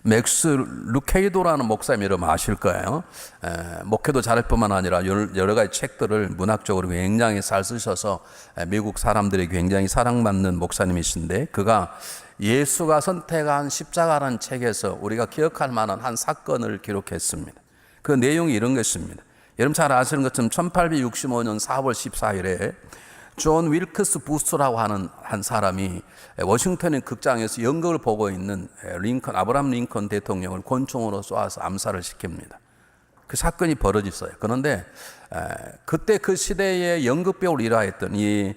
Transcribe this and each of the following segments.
맥스 루케이도라는 목사님 여러분 아실 거예요. 목회도 잘할 뿐만 아니라 여러 가지 책들을 문학적으로 굉장히 잘 쓰셔서 미국 사람들이 굉장히 사랑받는 목사님이신데, 그가 예수가 선택한 십자가라는 책에서 우리가 기억할 만한 한 사건을 기록했습니다. 그 내용이 이런 것입니다. 여러분 잘 아시는 것처럼 1865년 4월 14일에 존 윌크스 부스라고 하는 한 사람이 워싱턴의 극장에서 연극을 보고 있는 아브라함 링컨 대통령을 권총으로 쏘아서 암살을 시킵니다. 그 사건이 벌어졌어요. 그런데 그때 그 시대의 연극배우를 일화했던 이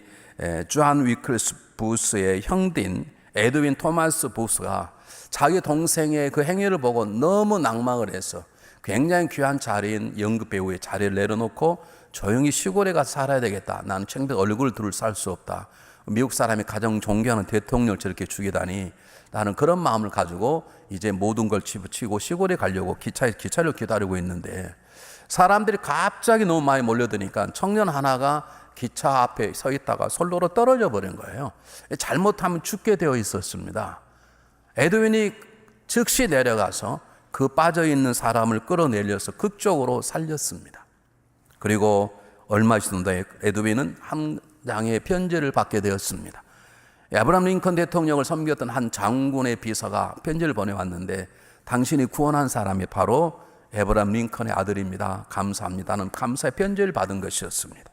존 윌크스 부스의 형din 에드윈 토마스 부스가 자기 동생의 그 행위를 보고 너무 낭망을 해서 굉장히 귀한 자리인 연극배우의 자리를 내려놓고 조용히 시골에 가서 살아야 되겠다. 나는 창피해서 얼굴을 둘 살 수 없다. 미국 사람이 가장 존경하는 대통령을 저렇게 죽이다니, 나는 그런 마음을 가지고 이제 모든 걸 집어치고 시골에 가려고 기차를 기다리고 있는데, 사람들이 갑자기 너무 많이 몰려드니까 청년 하나가 기차 앞에 서 있다가 솔로로 떨어져 버린 거예요. 잘못하면 죽게 되어 있었습니다. 에드윈이 즉시 내려가서 그 빠져있는 사람을 끌어내려서 그쪽으로 살렸습니다. 그리고 얼마 있었는가 에드윈은 한 장의 편지를 받게 되었습니다. 아브라함 링컨 대통령을 섬겼던 한 장군의 비서가 편지를 보내왔는데, 당신이 구원한 사람이 바로 아브라함 링컨의 아들입니다. 감사합니다는 감사의 편지를 받은 것이었습니다.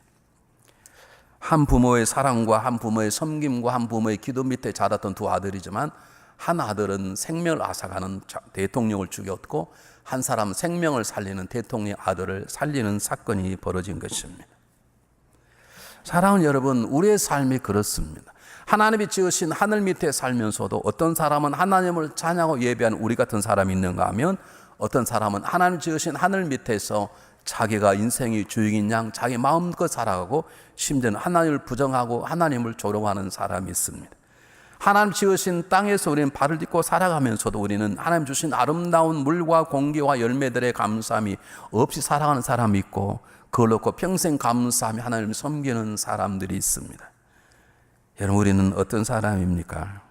한 부모의 사랑과 한 부모의 섬김과 한 부모의 기도 밑에 자랐던 두 아들이지만, 한 아들은 생명을 앗아가는 대통령을 죽였고 한 사람은 생명을 살리는 대통령의 아들을 살리는 사건이 벌어진 것입니다. 사랑하는 여러분, 우리의 삶이 그렇습니다. 하나님이 지으신 하늘 밑에 살면서도 어떤 사람은 하나님을 찬양하고 예배하는 우리 같은 사람이 있는가 하면, 어떤 사람은 하나님 지으신 하늘 밑에서 자기가 인생이 주인인 양 자기 마음껏 살아가고 심지어는 하나님을 부정하고 하나님을 조롱하는 사람이 있습니다. 하나님 지으신 땅에서 우리는 발을 딛고 살아가면서도 우리는 하나님 주신 아름다운 물과 공기와 열매들의 감사함이 없이 살아가는 사람이 있고, 그걸 놓고 평생 감사하며 하나님을 섬기는 사람들이 있습니다. 여러분, 우리는 어떤 사람입니까?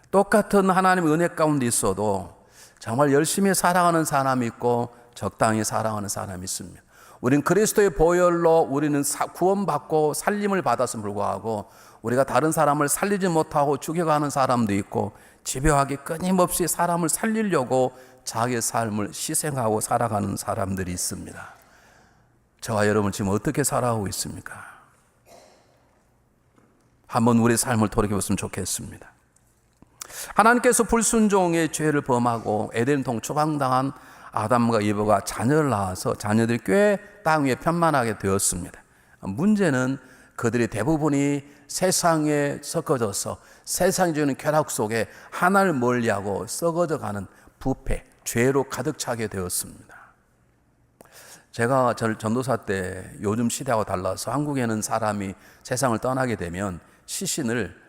똑같은 하나님의 은혜 가운데 있어도 정말 열심히 살아가는 사람이 있고 적당히 살아가는 사람이 있습니다. 우리는 그리스도의 보혈로 우리는 구원받고 살림을 받았음에 불구하고 우리가 다른 사람을 살리지 못하고 죽여가는 사람도 있고, 집요하게 끊임없이 사람을 살리려고 자기의 삶을 희생하고 살아가는 사람들이 있습니다. 저와 여러분 지금 어떻게 살아가고 있습니까? 한번 우리의 삶을 돌이켜봤으면 좋겠습니다. 하나님께서 불순종의 죄를 범하고 에덴동 추방당한 아담과 이브가 자녀를 낳아서 자녀들이 꽤 땅 위에 편만하게 되었습니다. 문제는 그들이 대부분이 세상에 섞어져서 세상이 주는 쾌락 속에 하나를 멀리하고 썩어져가는 부패, 죄로 가득 차게 되었습니다. 제가 전도사 때 요즘 시대하고 달라서 한국에는 사람이 세상을 떠나게 되면 시신을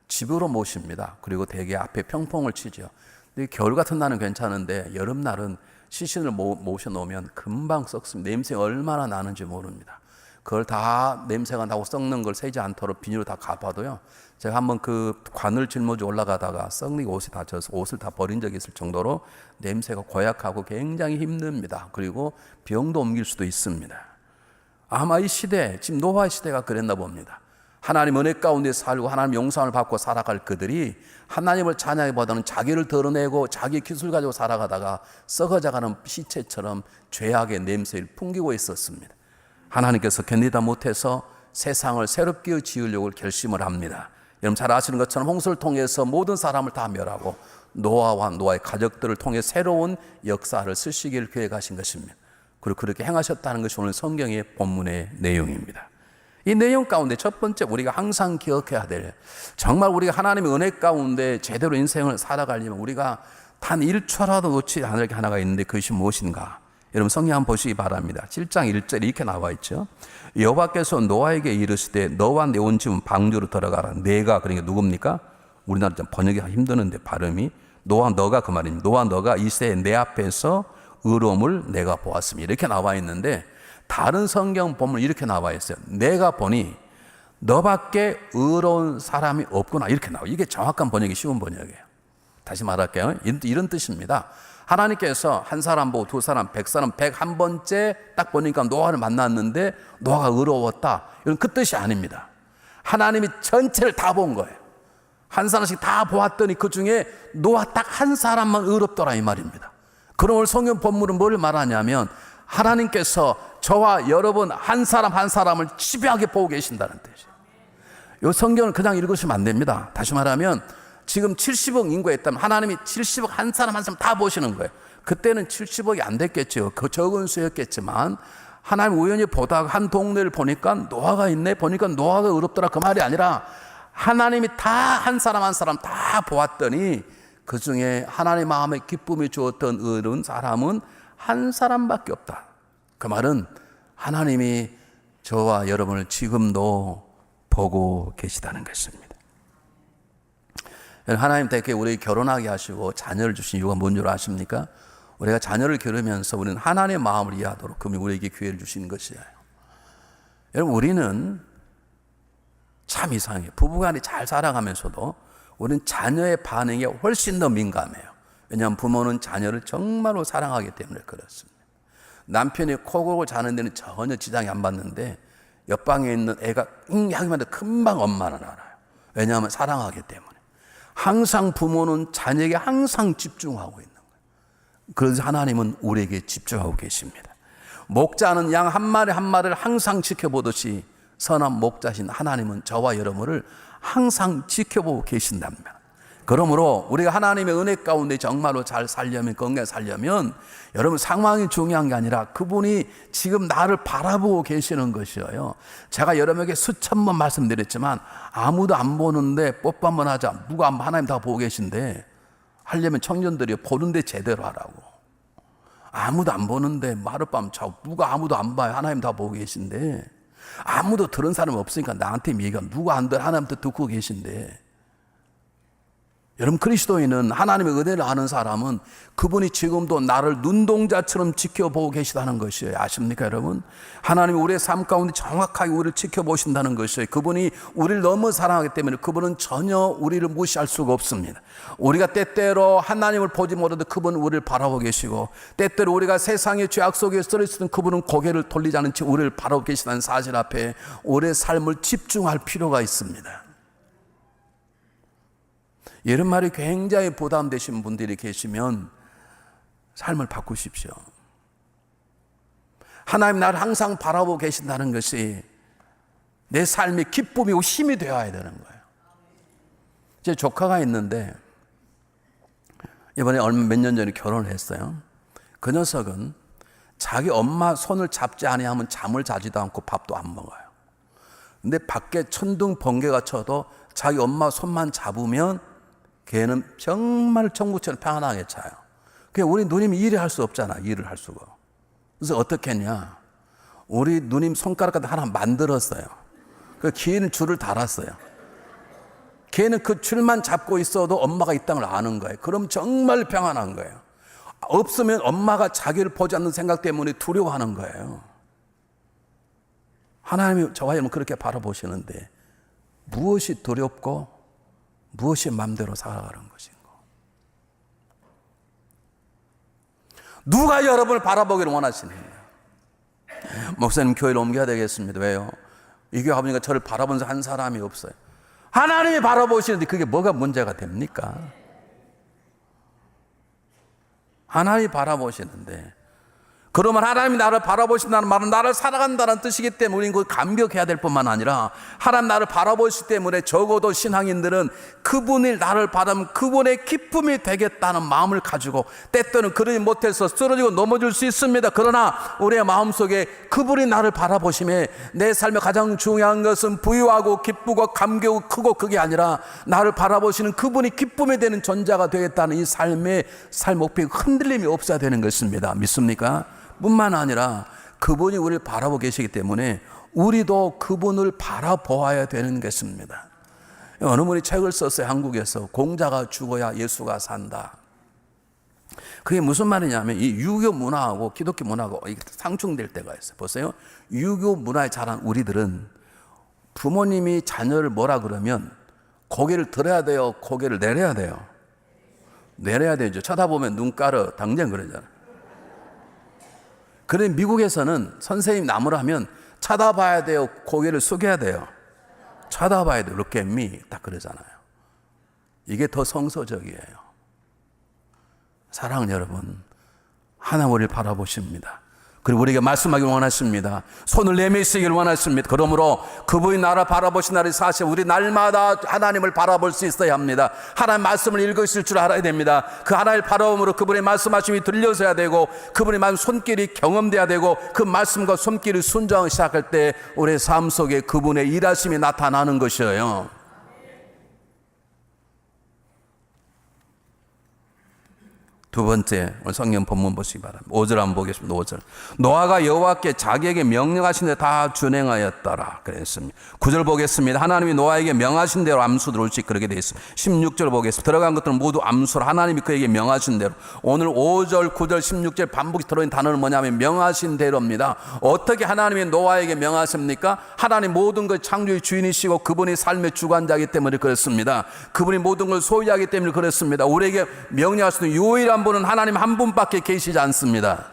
집으로 모십니다. 그리고 대개 앞에 평풍을 치죠. 근데 겨울 같은 날은 괜찮은데 여름날은 시신을 모셔놓으면 금방 썩습니다. 냄새가 얼마나 나는지 모릅니다. 그걸 다 냄새가 나고 썩는 걸 새지 않도록 비닐로 다 갚아도요. 제가 한번 그 관을 짊어지고 올라가다가 썩는 옷이 다 젖어서 옷을 다 버린 적이 있을 정도로 냄새가 고약하고 굉장히 힘듭니다. 그리고 병도 옮길 수도 있습니다. 아마 이 시대, 지금 노아의 시대가 그랬나 봅니다. 하나님 은혜 가운데 살고 하나님 용서를 받고 살아갈 그들이 하나님을 찬양하기보다는 자기를 드러내고 자기 기술 가지고 살아가다가 썩어져가는 시체처럼 죄악의 냄새를 풍기고 있었습니다. 하나님께서 견디다 못해서 세상을 새롭게 지으려고 결심을 합니다. 여러분 잘 아시는 것처럼 홍수를 통해서 모든 사람을 다 멸하고 노아와 노아의 가족들을 통해 새로운 역사를 쓰시기를 계획하신 것입니다. 그리고 그렇게 행하셨다는 것이 오늘 성경의 본문의 내용입니다. 이 내용 가운데 첫 번째 우리가 항상 기억해야 될, 정말 우리가 하나님의 은혜 가운데 제대로 인생을 살아가려면 우리가 단 1초라도 놓지 않을 게 하나가 있는데 그것이 무엇인가? 여러분 성경 한번 보시기 바랍니다. 7장 1절에 이렇게 나와 있죠. 여호와께서 노아에게 이르시되 너와 내 온 집은 방주로 들어가라. 내가, 그러니까 누굽니까? 우리나라 좀 번역이 힘드는데 발음이 노아 너가 그 말입니다. 노아 너가 이 세에 내 앞에서 의로움을 내가 보았습니다. 이렇게 나와 있는데 다른 성경 보면 이렇게 나와 있어요. 내가 보니 너밖에 의로운 사람이 없구나. 이렇게 나와요. 이게 정확한 번역이 쉬운 번역이에요. 다시 말할게요. 이런 뜻입니다. 하나님께서 한 사람 보고 두 사람, 100사람, 101번째 딱 보니까 노아를 만났는데 노아가 의로웠다. 이런 그 뜻이 아닙니다. 하나님이 전체를 다 본 거예요. 한 사람씩 다 보았더니 그 중에 노아 딱 한 사람만 의롭더라 이 말입니다. 그럼 오늘 성경 본문은 뭘 말하냐면 하나님께서 저와 여러분 한 사람 한 사람을 집요하게 보고 계신다는 뜻이에요. 이 성경을 그냥 읽으시면 안 됩니다. 다시 말하면 지금 70억 인구가 있다면 하나님이 70억 한 사람 한 사람 다 보시는 거예요. 그때는 70억이 안 됐겠죠. 그 적은 수였겠지만 하나님 우연히 보다가 한 동네를 보니까 노아가 있네. 보니까 노아가 의롭더라 그 말이 아니라 하나님이 다 한 사람 한 사람 다 보았더니 그 중에 하나님 마음에 기쁨이 주었던 의로운 사람은 한 사람밖에 없다. 그 말은 하나님이 저와 여러분을 지금도 보고 계시다는 것입니다. 하나님 대개 우리 결혼하게 하시고 자녀를 주신 이유가 뭔 줄 아십니까? 우리가 자녀를 기르면서 우리는 하나님의 마음을 이해하도록 그분이 우리에게 기회를 주시는 것이에요. 여러분 우리는 참 이상해요. 부부간에 잘 살아가면서도 우리는 자녀의 반응에 훨씬 더 민감해요. 왜냐하면 부모는 자녀를 정말로 사랑하기 때문에 그렇습니다. 남편이 코골고 자는 데는 전혀 지장이 안 받는데 옆방에 있는 애가 하기만 해도 금방 엄마는 알아요. 왜냐하면 사랑하기 때문에. 항상 부모는 자녀에게 항상 집중하고 있는 거예요. 그래서 하나님은 우리에게 집중하고 계십니다. 목자는 양 한 마리 한 마리를 항상 지켜보듯이 선한 목자신 하나님은 저와 여러분을 항상 지켜보고 계신답니다. 그러므로 우리가 하나님의 은혜 가운데 정말로 잘 살려면, 건강하게 살려면 여러분 상황이 중요한 게 아니라 그분이 지금 나를 바라보고 계시는 것이에요. 제가 여러분에게 수천 번 말씀드렸지만 아무도 안 보는데 뽀뽀 한번 하자. 누가 하나님 다 보고 계신데 하려면 청년들이 보는데 제대로 하라고. 아무도 안 보는데 하룻밤 자고 누가 아무도 안 봐요. 하나님 다 보고 계신데 아무도 들은 사람 없으니까 나한테 얘기가 누가 안 들어 하나님도 듣고 계신데 여러분 그리스도인은 하나님의 은혜를 아는 사람은 그분이 지금도 나를 눈동자처럼 지켜보고 계시다는 것이에요. 아십니까 여러분? 하나님이 우리의 삶 가운데 정확하게 우리를 지켜보신다는 것이에요. 그분이 우리를 너무 사랑하기 때문에 그분은 전혀 우리를 무시할 수가 없습니다. 우리가 때때로 하나님을 보지 못해도 그분은 우리를 바라보고 계시고 때때로 우리가 세상의 죄악 속에 쓰러 있을 때 그분은 고개를 돌리지 않은 채 우리를 바라보고 계시다는 사실 앞에 우리의 삶을 집중할 필요가 있습니다. 이런 말이 굉장히 부담되신 분들이 계시면 삶을 바꾸십시오. 하나님 나를 항상 바라보고 계신다는 것이 내 삶의 기쁨이고 힘이 되어야 되는 거예요. 제 조카가 있는데 이번에 몇 년 전에 결혼을 했어요. 그 녀석은 자기 엄마 손을 잡지 아니하면 잠을 자지도 않고 밥도 안 먹어요. 근데 밖에 천둥 번개가 쳐도 자기 엄마 손만 잡으면 걔는 정말 천국처럼 평안하게 자요. 그러니까 우리 누님이 일을 할 수 없잖아. 일을 할 수가. 그래서 어떻게 했냐. 우리 누님 손가락 같은 하나 만들었어요. 그 걔는 줄을 달았어요. 걔는 그 줄만 잡고 있어도 엄마가 있다는 걸 아는 거예요. 그럼 정말 평안한 거예요. 없으면 엄마가 자기를 보지 않는 생각 때문에 두려워하는 거예요. 하나님이 저와 여러분 그렇게 바라보시는데 무엇이 두렵고 무엇이 마음대로 살아가는 것인가? 누가 여러분을 바라보기를 원하시느냐? 목사님 교회를 옮겨야 되겠습니다. 왜요? 이 교회 아버지가 저를 바라본 한 사람이 없어요. 하나님이 바라보시는데 그게 뭐가 문제가 됩니까? 하나님이 바라보시는데 그러면 하나님이 나를 바라보신다는 말은 나를 사랑한다는 뜻이기 때문에 우리는 그 감격해야 될 뿐만 아니라 하나님 나를 바라보시기 때문에 적어도 신앙인들은 그분이 나를 바라보면 그분의 기쁨이 되겠다는 마음을 가지고 때때는 그러지 못해서 쓰러지고 넘어질 수 있습니다. 그러나 우리의 마음속에 그분이 나를 바라보심에 내 삶의 가장 중요한 것은 부유하고 기쁘고 감격이 크고 그게 아니라 나를 바라보시는 그분이 기쁨이 되는 존재가 되겠다는 이 삶의 목표가 흔들림이 없어야 되는 것입니다. 믿습니까? 뿐만 아니라 그분이 우리를 바라보고 계시기 때문에 우리도 그분을 바라보아야 되는 것입니다. 어느 분이 책을 썼어요. 한국에서 공자가 죽어야 예수가 산다. 그게 무슨 말이냐면 이 유교 문화하고 기독교 문화하고 상충될 때가 있어요. 보세요. 유교 문화에 자란 우리들은 부모님이 자녀를 뭐라 그러면 고개를 들어야 돼요? 고개를 내려야 돼요? 내려야 되죠. 쳐다보면 눈 깔어. 당장 그러잖아. 그래 미국에서는 선생님 나무라 하면 쳐다봐야 돼요. 고개를 숙여야 돼요. 쳐다봐야 돼요. Look at me. 딱 그러잖아요. 이게 더 성서적이에요. 사랑하는 여러분, 하나님 우리를 바라보십니다. 그리고 우리에게 말씀하기를 원하십니다. 손을 내미시기를 원하십니다. 그러므로 그분이 나를 바라보신 날이 사실 우리 날마다 하나님을 바라볼 수 있어야 합니다. 하나님 말씀을 읽으실 줄 알아야 됩니다. 그 하나님을 바라봄으로 그분의 말씀하심이 들려서야 되고 그분의 말씀 손길이 경험돼야 되고 그 말씀과 손길이 순종하기 시작할 때 우리의 삶 속에 그분의 일하심이 나타나는 것이에요. 두 번째, 성경 본문 보시기 바랍니다. 5절 한번 보겠습니다. 5절. 노아가 여호와께 자기에게 명령하신 대로 다 준행하였더라 그랬습니다. 9절 보겠습니다. 하나님이 노아에게 명하신 대로 암수들 올지 그렇게 되어 있습니다. 16절 보겠습니다. 들어간 것들은 모두 암수로 하나님이 그에게 명하신 대로. 오늘 5절, 9절, 16절 반복이 들어있는 단어는 뭐냐면 명하신 대로입니다. 어떻게 하나님이 노아에게 명하십니까? 하나님 모든 것 창조의 주인이시고 그분이 삶의 주관자이기 때문에 그렇습니다. 그분이 모든 걸 소유하기 때문에 그렇습니다. 우리에게 명령하시는 유일한 분은 하나님 한 분밖에 계시지 않습니다.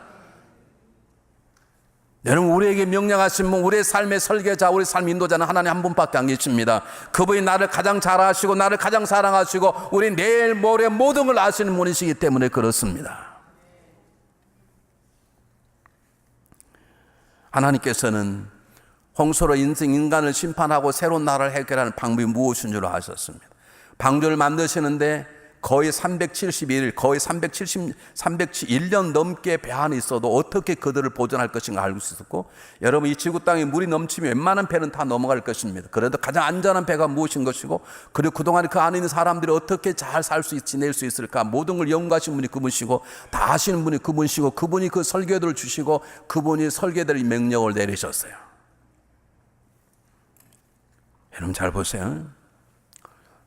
여러분, 우리에게 명령하신 분, 우리의 삶의 설계자, 우리 삶 인도자는 하나님 한 분밖에 안 계십니다. 그분이 나를 가장 잘 아시고 나를 가장 사랑하시고 우리 내일 모레 모든 걸 아시는 분이시기 때문에 그렇습니다. 하나님께서는 홍수로 인간을 심판하고 새로운 나라를 해결하는 방법이 무엇인 줄 아셨습니다. 방주를 만드시는데 거의 371일, 거의 371년 넘게 배 안에 있어도 어떻게 그들을 보존할 것인가 알고 있었고, 여러분 이 지구 땅에 물이 넘치면 웬만한 배는 다 넘어갈 것입니다. 그래도 가장 안전한 배가 무엇인 것이고, 그리고 그동안 그 안에 있는 사람들이 어떻게 잘 살 수 지낼 수 있을까, 모든 걸 연구하신 분이 그분이시고 다 아시는 분이 그분이시고, 그분이 그 설계도를 주시고 그분이 설계대로 명령을 내리셨어요. 여러분 잘 보세요.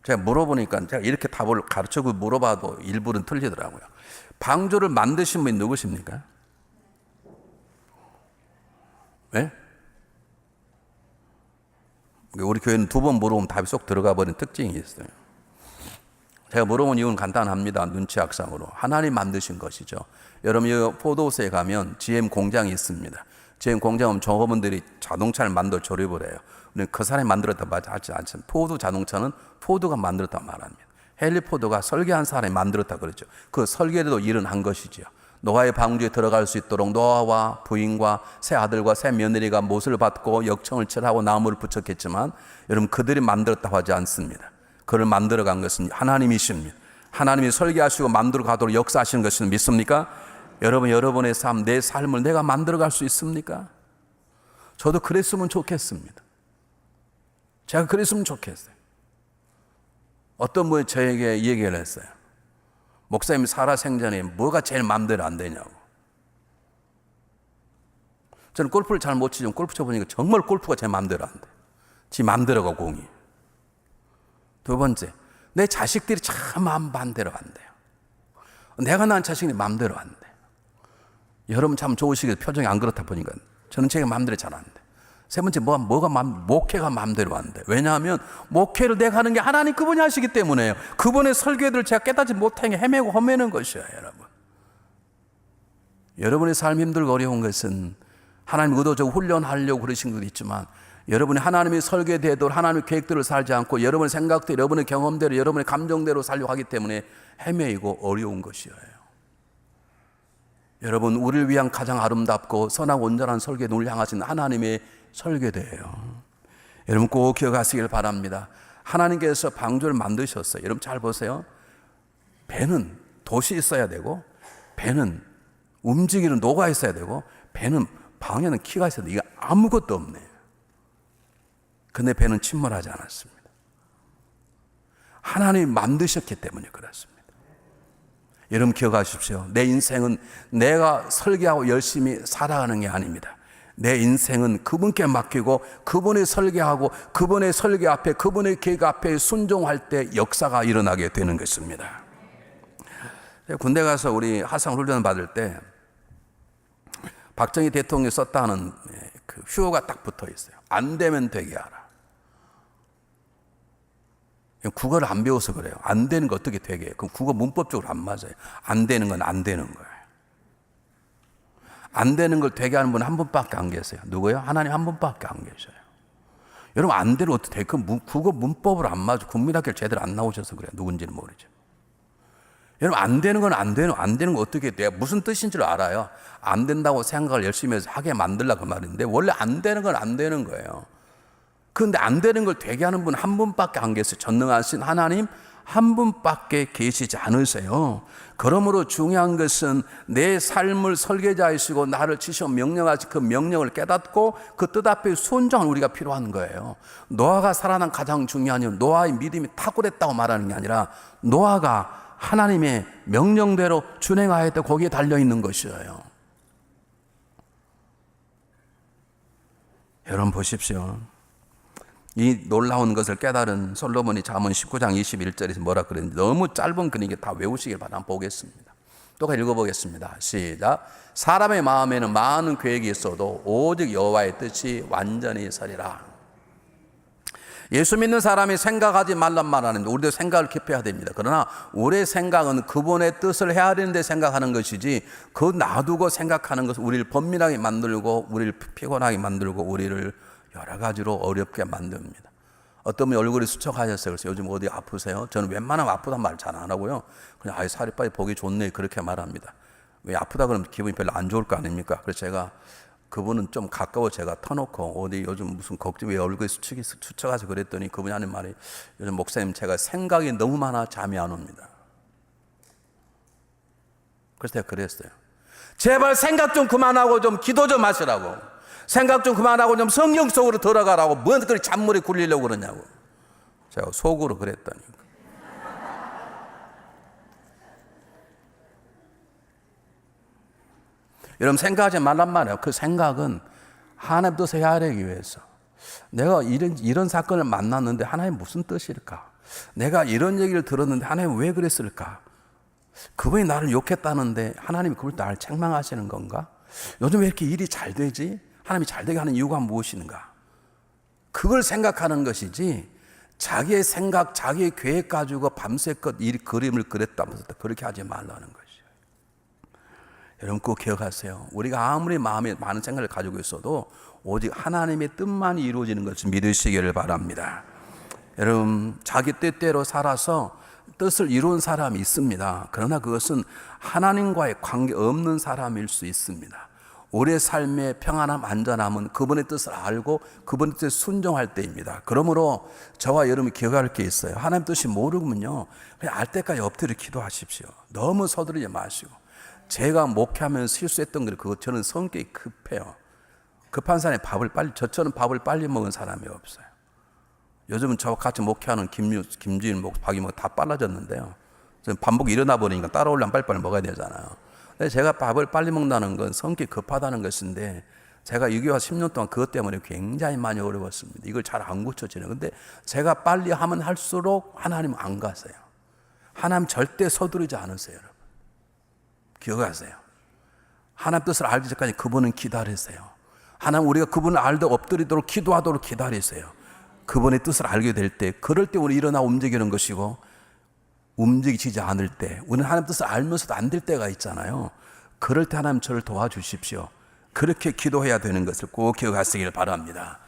제가 물어보니까 제가 이렇게 답을 가르쳐고 물어봐도 일부는 틀리더라고요. 방주를 만드신 분이 누구십니까? 네? 우리 교회는 두 번 물어보면 답이 쏙 들어가 버린 특징이 있어요. 제가 물어본 이유는 간단합니다. 눈치학상으로. 하나님 만드신 것이죠. 여러분 이 포도수에 가면 GM 공장이 있습니다. GM 공장은 저분들이 자동차를 만들어 조립을 해요. 그 사람이 만들었다 말하지 않습니다. 포드 자동차는 포드가 만들었다 말합니다. 헨리 포드가 설계한 사람이 만들었다 그러죠. 그 설계도 일은 한 것이죠. 노아의 방주에 들어갈 수 있도록 노아와 부인과 새 아들과 새 며느리가 못을 받고 역청을 칠하고 나무를 붙였겠지만, 여러분 그들이 만들었다고 하지 않습니다. 그를 만들어간 것은 하나님이십니다. 하나님이 설계하시고 만들어 가도록 역사하시는 것을 믿습니까? 여러분, 여러분의 삶, 내 삶을 내가 만들어갈 수 있습니까? 저도 그랬으면 좋겠습니다. 제가 그랬으면 좋겠어요. 어떤 분이 저에게 이 얘기를 했어요. 목사님 살아생전에 뭐가 제일 마음대로 안 되냐고. 저는 골프를 잘 못 치지만 골프 쳐보니까 정말 골프가 제 마음대로 안 돼. 지 마음대로가 공이. 두 번째, 내 자식들이 참 마음 반대로 안 돼요. 내가 낳은 자식이 마음대로 안 돼. 여러분 참 좋으시게 표정이 안 그렇다 보니까 저는 제 마음대로 잘 안 돼. 세 번째, 목회가 마음대로 안 돼. 왜냐하면 목회를 내가 하는 게 하나님 그분이 하시기 때문에요. 그분의 설계들을 제가 깨닫지 못하게 헤매고 험매는 것이에요, 여러분. 여러분의 삶이 힘들고 어려운 것은 하나님 의도적으로 훈련하려고 그러신 것도 있지만, 여러분이 하나님의 설계대로 하나님의 계획대로 살지 않고 여러분의 생각대로, 여러분의 경험대로, 여러분의 감정대로 살려고 하기 때문에 헤매이고 어려운 것이에요. 여러분, 우리를 위한 가장 아름답고 선하고 온전한 설계를 향하신 하나님의 설계대예요. 여러분 꼭 기억하시길 바랍니다. 하나님께서 방주를 만드셨어요. 여러분 잘 보세요. 배는 돛이 있어야 되고, 배는 움직이는 노가 있어야 되고, 배는 방에는 키가 있어야 돼. 이게 아무것도 없네. 근데 배는 침몰하지 않았습니다. 하나님이 만드셨기 때문에 그렇습니다. 여러분 기억하십시오. 내 인생은 내가 설계하고 열심히 살아가는 게 아닙니다. 내 인생은 그분께 맡기고 그분의 설계하고 그분의 설계 앞에, 그분의 계획 앞에 순종할 때 역사가 일어나게 되는 것입니다. 군대 가서 우리 하상 훈련 받을 때 박정희 대통령이 썼다는 그 휴호가 딱 붙어 있어요. 안 되면 되게 하라. 국어를 안 배워서 그래요. 안 되는 거 어떻게 되게 해요? 그럼 국어 문법적으로 안 맞아요. 안 되는 건 안 되는 거예요. 안 되는 걸 되게 하는 분은 한 분밖에 안 계세요. 누구예요? 하나님 한 분밖에 안 계셔요. 여러분 안 되는 어떻게 돼? 그 국어 문법으로 안 맞아. 국민학교를 제대로 안 나오셔서 그래요. 누군지는 모르죠. 여러분 안 되는 건 안 되는 거 어떻게 돼? 무슨 뜻인 줄 알아요? 안 된다고 생각을 열심히 해서 하게 만들려고 그 말인데 원래 안 되는 건 안 되는 거예요. 그런데 안 되는 걸 되게 하는 분 한 분밖에 안 계세요. 전능하신 하나님 한 분밖에 계시지 않으세요. 그러므로 중요한 것은 내 삶을 설계자이시고 나를 지시고 명령하신 그 명령을 깨닫고 그 뜻 앞에 순종하는 우리가 필요한 거예요. 노아가 살아난 가장 중요한 이유는 노아의 믿음이 탁월했다고 말하는 게 아니라 노아가 하나님의 명령대로 준행하였다 거기에 달려있는 것이에요. 여러분 보십시오. 이 놀라운 것을 깨달은 솔로몬이 잠언 19장 21절에서 뭐라 그랬는지 너무 짧은 글이니까 다 외우시길 바랍니다. 보겠습니다. 또 읽어보겠습니다. 시작. 사람의 마음에는 많은 계획이 있어도 오직 여호와의 뜻이 완전히 서리라. 예수 믿는 사람이 생각하지 말란 말 하는데 우리도 생각을 깊이 해야 됩니다. 그러나 우리의 생각은 그분의 뜻을 헤아리는데 생각하는 것이지 그 놔두고 생각하는 것은 우리를 번민하게 만들고 우리를 피곤하게 만들고 우리를 여러 가지로 어렵게 만듭니다. 어떤 분이 얼굴이 수척하셨어요. 그래서 요즘 어디 아프세요? 저는 웬만하면 아프단 말 잘 안 하고요. 그냥 아이 살이 빠지 보기 좋네 그렇게 말합니다. 왜 아프다 그러면 기분이 별로 안 좋을 거 아닙니까? 그래서 제가 그분은 좀 가까워 제가 터놓고 어디 요즘 무슨 걱정 왜 얼굴이 수척해서 그랬더니 그분이 하는 말이 요즘 목사님 제가 생각이 너무 많아 잠이 안 옵니다. 그래서 제가 그랬어요. 제발 생각 좀 그만하고 좀 기도 좀 하시라고. 생각 좀 그만하고 좀 성경 속으로 들어가라고. 뭔 그렇게 잔머리 굴리려고 그러냐고. 제가 속으로 그랬더니. 여러분 생각하지 말란 말이에요. 그 생각은 하나님 뜻을 헤아리기 위해서. 내가 이런 사건을 만났는데 하나님 무슨 뜻일까? 내가 이런 얘기를 들었는데 하나님 왜 그랬을까? 그분이 나를 욕했다는데 하나님이 그걸 나를 책망하시는 건가? 요즘 왜 이렇게 일이 잘 되지? 하나님이 잘 되게 하는 이유가 무엇인가? 그걸 생각하는 것이지 자기의 생각, 자기의 계획 가지고 밤새껏 이 그림을 그렸다면서 그렇게 하지 말라는 것이에요. 여러분 꼭 기억하세요. 우리가 아무리 마음에 많은 생각을 가지고 있어도 오직 하나님의 뜻만이 이루어지는 것을 믿으시기를 바랍니다. 여러분 자기 뜻대로 살아서 뜻을 이룬 사람이 있습니다. 그러나 그것은 하나님과의 관계 없는 사람일 수 있습니다. 우리의 삶의 평안함, 안전함은 그분의 뜻을 알고 그분의 뜻에 순종할 때입니다. 그러므로 저와 여러분이 기억할 게 있어요. 하나님 뜻이 모르면요 그냥 알 때까지 엎드려 기도하십시오. 너무 서두르지 마시고. 제가 목회하면서 실수했던 게 그거 저는 성격이 급해요. 급한 사람이 저처럼 밥을 빨리 먹은 사람이 없어요. 요즘은 저와 같이 목회하는 김주인 박이 다 빨라졌는데요. 밥 먹고 일어나 버리니까 따라오려면 빨리빨리 먹어야 되잖아요. 근데 제가 밥을 빨리 먹는다는 건 성격이 급하다는 것인데 제가 6개월 10년 동안 그것 때문에 굉장히 많이 어려웠습니다. 이걸 잘 안 고쳐지는. 근데 제가 빨리 하면 할수록 하나님은 안 가세요. 하나님 절대 서두르지 않으세요. 여러분. 기억하세요. 하나님 뜻을 알기 전까지 그분은 기다리세요. 하나님 우리가 그분을 알도록 엎드리도록 기도하도록 기다리세요. 그분의 뜻을 알게 될 때 그럴 때 우리 일어나 움직이는 것이고 움직이지 않을 때 우리는 하나님 뜻을 알면서도 안 될 때가 있잖아요. 그럴 때 하나님 저를 도와주십시오. 그렇게 기도해야 되는 것을 꼭 기억하시길 바랍니다.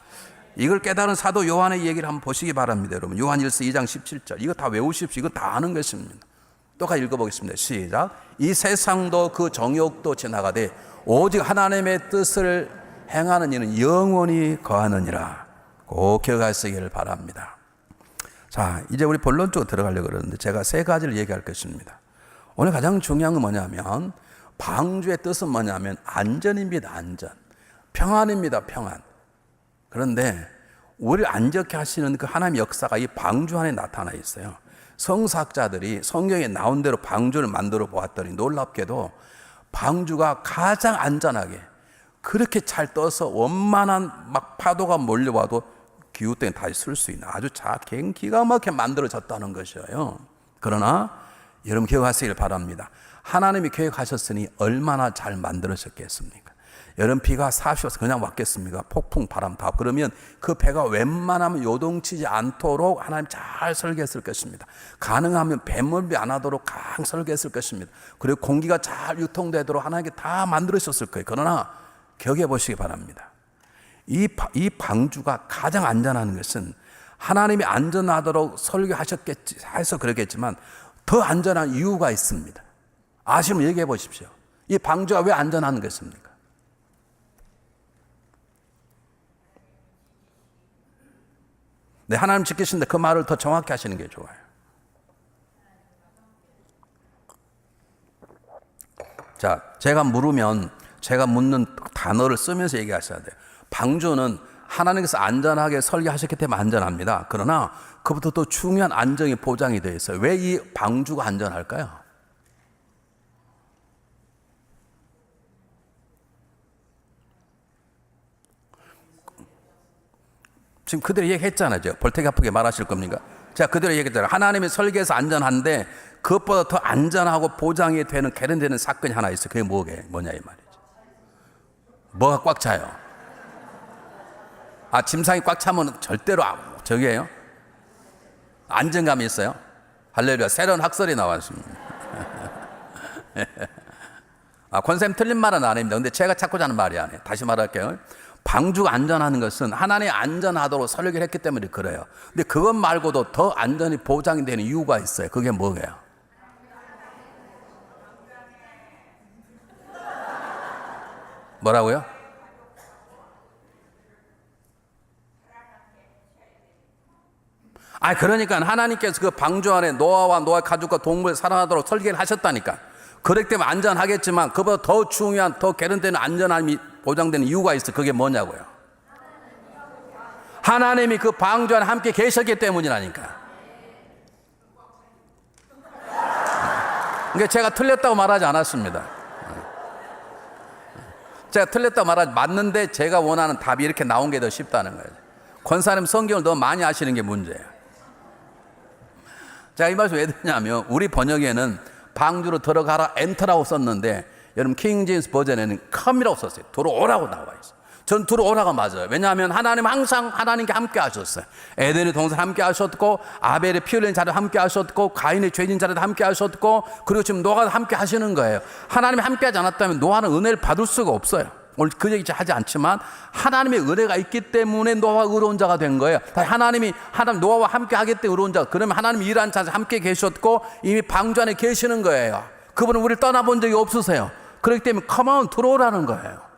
이걸 깨달은 사도 요한의 얘기를 한번 보시기 바랍니다. 여러분 요한일서 2장 17절 이거 다 외우십시오. 이거 다 아는 것입니다. 또 같이 읽어보겠습니다. 시작. 이 세상도 그 정욕도 지나가되 오직 하나님의 뜻을 행하는 이는 영원히 거하느니라. 꼭 기억하시기를 바랍니다. 자, 이제 우리 본론 쪽으로 들어가려고 그러는데 제가 세 가지를 얘기할 것입니다. 오늘 가장 중요한 건 뭐냐면 방주의 뜻은 뭐냐면 안전입니다. 안전. 평안입니다. 평안. 그런데 우리를 안전케 하시는 그 하나님의 역사가 이 방주 안에 나타나 있어요. 성사학자들이 성경에 나온 대로 방주를 만들어 보았더니 놀랍게도 방주가 가장 안전하게 그렇게 잘 떠서 원만한 막 파도가 몰려와도 기후 때문에 다시 쓸 수 있는 아주 기가 막히게 만들어졌다는 것이에요. 그러나 여러분 기억하시길 바랍니다. 하나님이 계획하셨으니 얼마나 잘 만들어졌겠습니까? 여름 비가 삽시어서 그냥 왔겠습니까? 폭풍 바람 다. 그러면 그 배가 웬만하면 요동치지 않도록 하나님 잘 설계했을 것입니다. 가능하면 배멀미 안 하도록 강 설계했을 것입니다. 그리고 공기가 잘 유통되도록 하나님께 다 만들으셨을 거예요. 그러나 기억해 보시기 바랍니다. 이 방주가 가장 안전한 것은 하나님이 안전하도록 설계하셨겠지 해서 그러겠지만 더 안전한 이유가 있습니다. 아시면 얘기해 보십시오. 이 방주가 왜 안전한 것입니까? 네, 하나님 지키시는데 그 말을 더 정확히 하시는 게 좋아요. 자, 제가 물으면 제가 묻는 단어를 쓰면서 얘기하셔야 돼요. 방주는 하나님께서 안전하게 설계하셨기 때문에 안전합니다. 그러나 그것보다 더 중요한 안정이 보장이 되어 있어요. 왜 이 방주가 안전할까요? 지금 그대로 얘기했잖아요. 제가 벌떡 아프게 말하실 겁니까? 제가 그대로 얘기했잖아요. 하나님이 설계해서 안전한데 그것보다 더 안전하고 보장이 되는 개런되는 사건이 하나 있어요. 그게 뭐냐 이 말이죠. 뭐가 꽉 차요? 짐상이 꽉 차면 절대로 저기예요. 안정감이 있어요. 할렐루야. 새로운 학설이 나왔습니다. 권쌤 틀린 말은 아닙니다. 근데 제가 찾고자 하는 말이 아니에요. 다시 말할게요. 방주가 안전하는 것은 하나님이 안전하도록 설계를 했기 때문에 그래요. 근데 그것 말고도 더 안전이 보장이 되는 이유가 있어요. 그게 뭐예요? 뭐라고요? 그러니까 하나님께서 그 방주 안에 노아와 노아의 가족과 동물 살아나도록 설계를 하셨다니까. 그렇기 때문에 안전하겠지만 그보다 더 중요한 더 개런되는 안전함이 보장되는 이유가 있어. 그게 뭐냐고요? 하나님이 그 방주 안에 함께 계셨기 때문이라니까. 그러니까 제가 틀렸다고 말하지 않았습니다. 제가 틀렸다고 말하지 맞는데 제가 원하는 답이 이렇게 나온 게 더 쉽다는 거예요. 권사님 성경을 너무 많이 아시는 게 문제예요. 제가 이 말씀 왜 드냐면 우리 번역에는 방주로 들어가라 엔터라고 썼는데 여러분 킹 제임스 버전에는 come이라고 썼어요. 들어오라고 나와 있어요. 전 들어오라가 맞아요. 왜냐하면 하나님 항상 하나님께 함께 하셨어요. 에덴의 동산 함께 하셨고 아벨의 피 흘린 자리도 함께 하셨고 가인의 죄진 자리도 함께 하셨고 그리고 지금 노아도 함께 하시는 거예요. 하나님이 함께 하지 않았다면 노아는 은혜를 받을 수가 없어요. 오늘 그 얘기 하지 않지만 하나님의 은혜가 있기 때문에 노아가 의로운 자가 된 거예요. 하나님 노아와 함께 하기 때문에 의로운 자. 그러면 하나님이 일하는 자에서 함께 계셨고 이미 방주 안에 계시는 거예요. 그분은 우리를 떠나본 적이 없으세요. 그렇기 때문에 come on 들어오라는 거예요.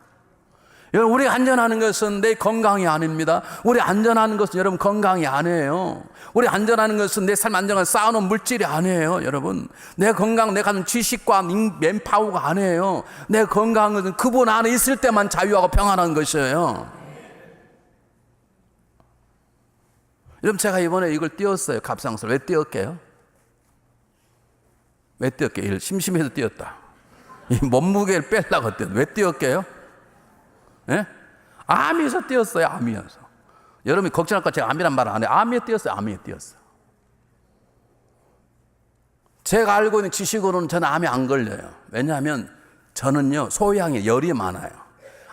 여러분 우리 안전하는 것은 내 건강이 아닙니다. 우리 안전하는 것은 여러분 건강이 아니에요. 우리 안전하는 것은 내 삶 안정을 쌓아놓은 물질이 아니에요. 여러분 내 건강 내가 가진 지식과 맨파워가 아니에요. 내 건강은 그분 안에 있을 때만 자유하고 평안한 것이에요. 여러분 제가 이번에 이걸 띄웠어요. 갑상선. 왜 띄웠게요? 왜 띄웠게요? 심심해서 띄웠다. 이 몸무게를 빼려고 띄웠다. 왜 띄웠게요? 예? 암이어서 띄었어요. 암이어서. 여러분이 걱정할까 제가 암이란 말 안 해요. 암이에 띄었어요. 암이에 띄었어요. 제가 알고 있는 지식으로는 저는 암이 안 걸려요. 왜냐하면 저는요 소양에 열이 많아요.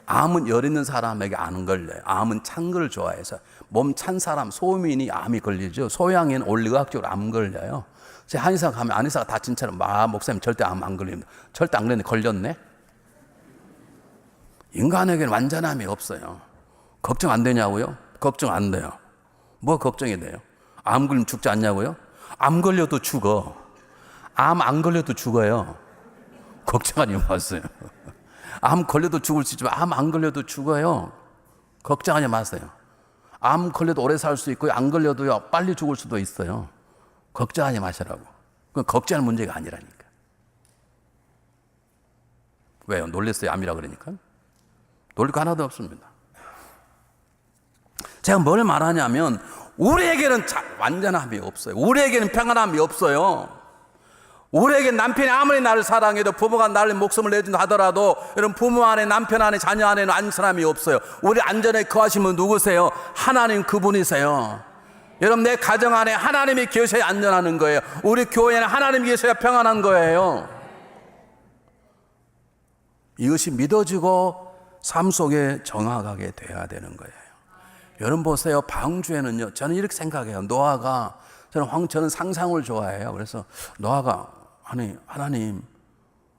암은 열 있는 사람에게 안 걸려요. 암은 찬 걸 좋아해서 몸 찬 사람 소민이 암이 걸리죠. 소양에는 원리의학적으로 암 걸려요. 제가 한의사 가면 한의사가 다친 채로 목사님 절대 암 안 걸립니다. 절대 안 걸렸는데 걸렸네. 인간에게는 완전함이 없어요. 걱정 안 되냐고요? 걱정 안 돼요. 뭐 걱정이 돼요? 암 걸리면 죽지 않냐고요? 암 걸려도 죽어. 암 안 걸려도 죽어요. 걱정하지 마세요. 암 걸려도 죽을 수 있지만 암 안 걸려도 죽어요. 걱정하지 마세요. 암 걸려도 오래 살 수 있고요. 안 걸려도요 빨리 죽을 수도 있어요. 걱정하지 마시라고. 그건 걱정할 문제가 아니라니까. 왜요? 놀랬어요? 암이라 그러니까? 놀릴 거 하나도 없습니다. 제가 뭘 말하냐면 우리에게는 완전함이 없어요. 우리에게는 평안함이 없어요. 우리에게 남편이 아무리 나를 사랑해도 부모가 나를 목숨을 내준다 하더라도 여러분 부모 안에 남편 안에 자녀 안에는 안전함이 없어요. 우리 안전에 거하시면 누구세요? 하나님 그분이세요. 여러분 내 가정 안에 하나님이 계셔야 안전하는 거예요. 우리 교회에는 하나님이 계셔야 평안한 거예요. 이것이 믿어지고 삶 속에 정확하게 돼야 되는 거예요. 여러분 보세요. 방주에는요, 저는 이렇게 생각해요. 노아가, 저는 상상을 좋아해요. 그래서 노아가, 아니, 하나님,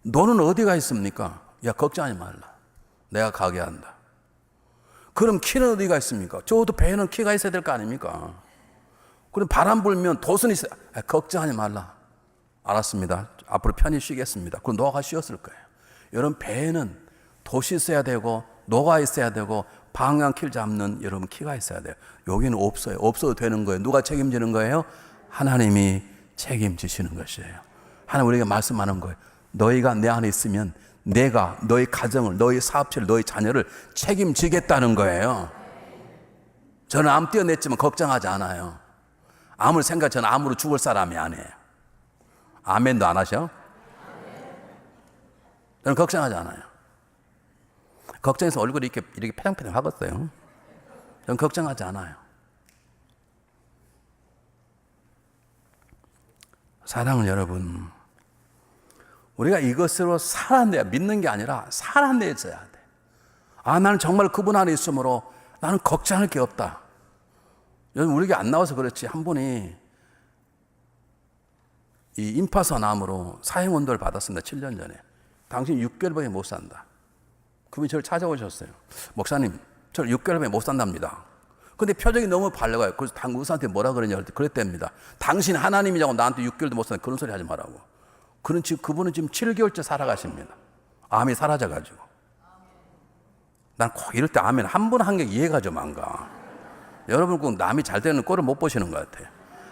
너는 어디가 있습니까? 야, 걱정하지 말라. 내가 가게 한다. 그럼 키는 어디가 있습니까? 적어도 배에는 키가 있어야 될 거 아닙니까? 그럼 바람 불면 돛은 있어야, 걱정하지 말라. 알았습니다. 앞으로 편히 쉬겠습니다. 그럼 노아가 쉬었을 거예요. 여러분, 배에는 돛이 있어야 되고, 노가 있어야 되고, 방향키를 잡는 여러분 키가 있어야 돼요. 여기는 없어요. 없어도 되는 거예요. 누가 책임지는 거예요? 하나님이 책임지시는 것이에요. 하나님 우리에게 말씀하는 거예요. 너희가 내 안에 있으면 내가 너희 가정을, 너희 사업체를, 너희 자녀를 책임지겠다는 거예요. 저는 암 떼어냈지만 걱정하지 않아요. 암을 생각, 저는 암으로 죽을 사람이 아니에요. 아멘도 안 하셔? 저는 걱정하지 않아요. 걱정해서 얼굴이 이렇게 패랑패랑 하겠어요. 저는 걱정하지 않아요. 사랑하는 여러분, 우리가 이것으로 살아내야, 믿는 게 아니라 살아내줘야 돼. 아, 나는 정말 그분 안에 있으므로 나는 걱정할 게 없다. 여러분, 우리가 안 나와서 그렇지, 한 분이 이 임파서 나무로 사형원도를 받았습니다. 7년 전에. 당신 6개월밖에 못 산다. 그분이 저를 찾아오셨어요. 목사님, 저를 6개월밖에 못 산답니다. 근데 표정이 너무 밝아요. 그래서 의사한테 뭐라 그러냐 그랬답니다. 당신 하나님이라고 나한테 6개월도 못 산다. 그런 소리 하지 말라고. 그분은 지금 7개월째 살아가십니다. 암이 사라져가지고. 난 꼭 이럴 때 아멘 한 번 한 게 이해가 좀 안 가. 여러분 꼭 남이 잘 되는 꼴을 못 보시는 것 같아요.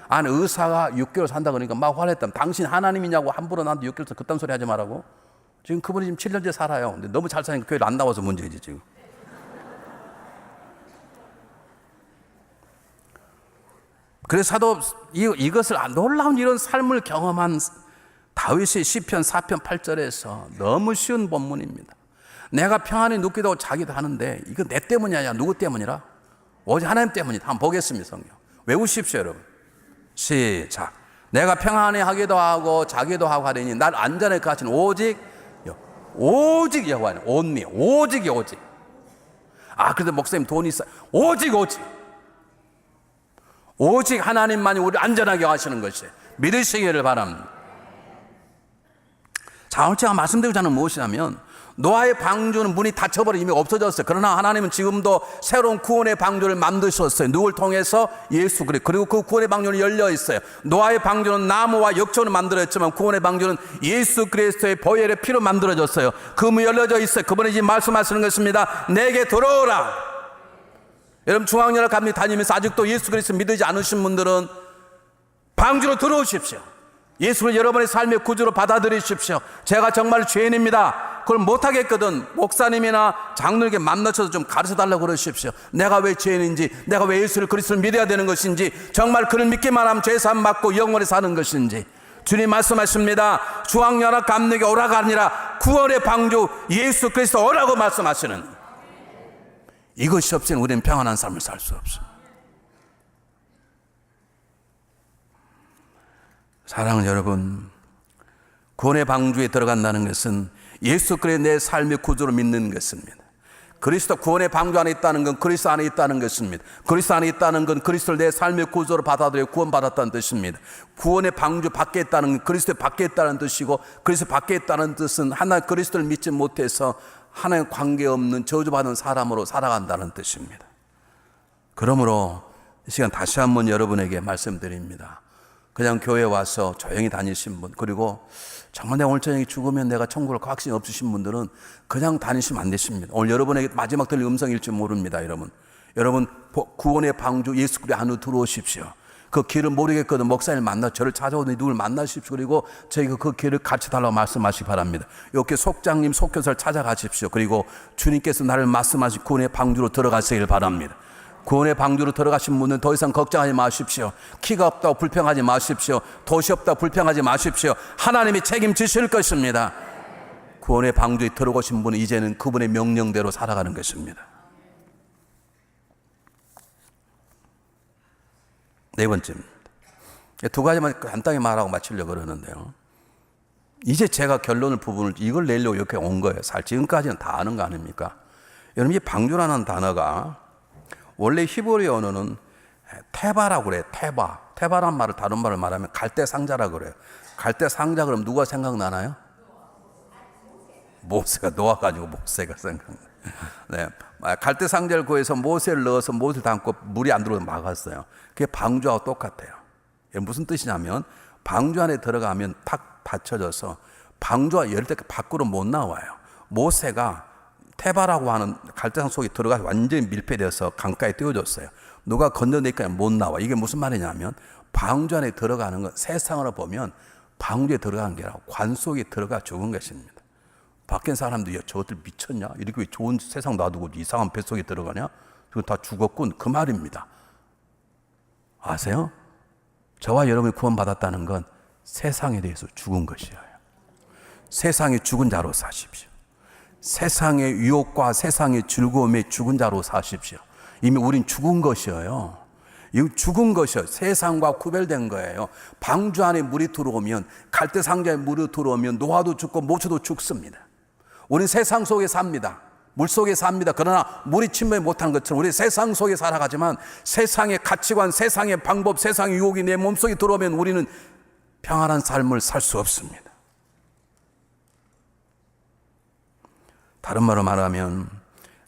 아니, 의사가 6개월 산다 그러니까 막 화냈다면 당신 하나님이냐고 함부로 나한테 6개월 그딴 소리 하지 말라고. 지금 그분이 지금 7년째 살아요. 근데 너무 잘 사니까 교회를 안 나와서 문제지 지금. 그래서 사도 이것을 놀라운 이런 삶을 경험한 다윗의 시편 4편 8절에서 너무 쉬운 본문입니다. 내가 평안히 눕기도 하고 자기도 하는데 이거 내 때문이 아니야. 누구 때문이라? 오직 하나님 때문이다. 한번 보겠습니다. 성경 외우십시오 여러분. 시작. 내가 평안히 하기도 하고 자기도 하고 하리니 날 안전하게 하시는 오직 여호와는 온리 오직. 아, 그래도 목사님 돈이 있어. 오직 하나님만이 우리 안전하게 하시는 것이에요. 믿으시기를 바랍니다. 자, 오늘 제가 말씀드리고자 하는 무엇이냐면 노아의 방주는 문이 닫혀버려 이미 없어졌어요. 그러나 하나님은 지금도 새로운 구원의 방주를 만드셨어요. 누굴 통해서? 예수 그리스도. 그리고 그 구원의 방주는 열려 있어요. 노아의 방주는 나무와 역청으로 만들어졌지만 구원의 방주는 예수 그리스도의 보혈의 피로 만들어졌어요. 그 문이 열려져 있어요. 그분이 지금 말씀하시는 것입니다. 내게 들어오라. 여러분, 중앙연합 감리 다니면서 아직도 예수 그리스도 믿지 않으신 분들은 방주로 들어오십시오. 예수를 여러분의 삶의 구주로 받아들이십시오. 제가 정말 죄인입니다. 그걸 못하겠거든 목사님이나 장로에게 만나셔서 좀 가르쳐달라고 그러십시오. 내가 왜 죄인인지, 내가 왜 예수를 그리스도를 믿어야 되는 것인지, 정말 그를 믿기만 하면 죄사함 받고 영원히 사는 것인지. 주님 말씀하십니다. 중앙연합 감리교회 오라가 아니라 구원의 방주 예수 그리스도 오라고 말씀하시는, 이것이 없이는 우리는 평안한 삶을 살 수 없습니다. 사랑하는 여러분, 구원의 방주에 들어간다는 것은 예수 그리스도 내 삶의 구주로 믿는 것입니다. 그리스도 구원의 방주 안에 있다는 건 그리스도 안에 있다는 것입니다. 그리스도 안에 있다는 건 그리스도를 내 삶의 구주로 받아들여 구원받았다는 뜻입니다. 구원의 방주 밖에 있다는 건 그리스도 밖에 있다는 뜻이고, 그리스도 밖에 있다는 뜻은 하나 그리스도를 믿지 못해서 하나님 관계없는 저주받은 사람으로 살아간다는 뜻입니다. 그러므로 이 시간 다시 한번 여러분에게 말씀드립니다. 그냥 교회 와서 조용히 다니신 분, 그리고 정말 내가 오늘 저녁에 죽으면 내가 천국을 확신 없으신 분들은 그냥 다니시면 안 되십니다. 오늘 여러분에게 마지막 들릴 음성일지 모릅니다. 여러분 구원의 방주 예수 그리스도 안으로 들어오십시오. 그 길을 모르겠거든 목사님 만나 저를 찾아오더니 누굴 만나십시오. 그리고 저희가 그 길을 가르쳐달라고 말씀하시기 바랍니다. 이렇게 속장님 속교사를 찾아가십시오. 그리고 주님께서 나를 말씀하신 구원의 방주로 들어가시길 바랍니다. 구원의 방주로 들어가신 분은 더 이상 걱정하지 마십시오. 키가 없다고 불평하지 마십시오. 돛이 없다고 불평하지 마십시오. 하나님이 책임지실 것입니다. 구원의 방주에 들어오신 분은 이제는 그분의 명령대로 살아가는 것입니다. 네 번째입니다. 두 가지만 간단히 말하고 마치려고 그러는데요. 이제 제가 부분을 이걸 내려고 이렇게 온 거예요. 지금까지는 다 아는 거 아닙니까? 여러분, 이 방주라는 단어가 원래 히브리 언어는 테바라고 그래요. 테바란 말을 다른 말을 말하면 갈대상자라고 그래요. 갈대상자 그러면 누가 생각나나요? 모세가 놓아가지고 모세가 생각나요. 네, 갈대상자를 구해서 모세를 넣어서 모세를 담고 물이 안 들어오게 막았어요. 그게 방주하고 똑같아요. 무슨 뜻이냐면 방주 안에 들어가면 탁 닫혀져서 방주가 열릴 때 밖으로 못 나와요. 모세가 테바라고 하는 갈대상 속에 들어가서 완전히 밀폐되어서 강가에 띄워졌어요. 누가 건져내니까 못 나와. 이게 무슨 말이냐면 방주 안에 들어가는 건 세상으로 보면 방주에 들어가는 게 아니라 관 속에 들어가 죽은 것입니다. 밖에 사람들이 저것들 미쳤냐? 이렇게 좋은 세상 놔두고 이상한 뱃속에 들어가냐? 그거 다 죽었군. 그 말입니다. 아세요? 저와 여러분이 구원받았다는 건 세상에 대해서 죽은 것이에요. 세상에 죽은 자로 사십시오. 세상의 유혹과 세상의 즐거움에 죽은 자로 사십시오. 이미 우린 죽은 것이에요. 이 죽은 것이요. 세상과 구별된 거예요. 방주 안에 물이 들어오면, 갈대상자에 물이 들어오면 노아도 죽고 모초도 죽습니다. 우린 세상 속에 삽니다. 물 속에 삽니다. 그러나 물이 침몰 못한 것처럼 우리 세상 속에 살아가지만 세상의 가치관, 세상의 방법, 세상의 유혹이 내 몸속에 들어오면 우리는 평안한 삶을 살 수 없습니다. 다른 말로 말하면